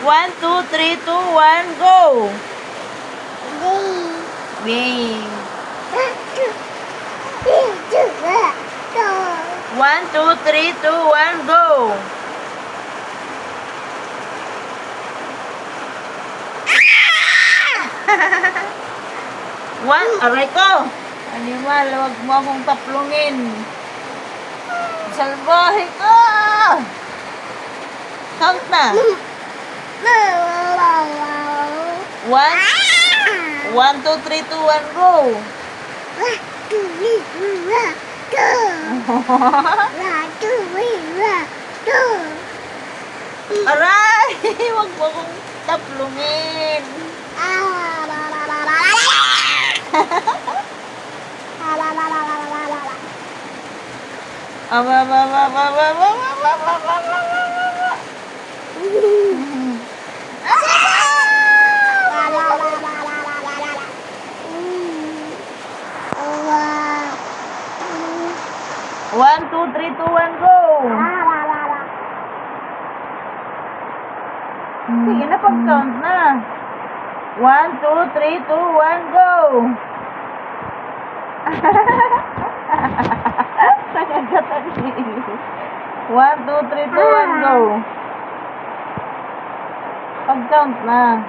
1, 2, 3, 2, 1, go! Wing. 1, 2, 3, 2, 1, go! One, aray ko! Animal, huwag mo akong taplungin. Salbahe ka! Count na. 1, 2, 3, 2, 1, go! Aray! Huwag mo akong taplungin. One, two, three, two, one, go! Sige na, pag-count na. 1, 2, 3, 2, 1, go! Nagagatan niyo. 1, 2, 3, 2, 1, go! Pag-count na.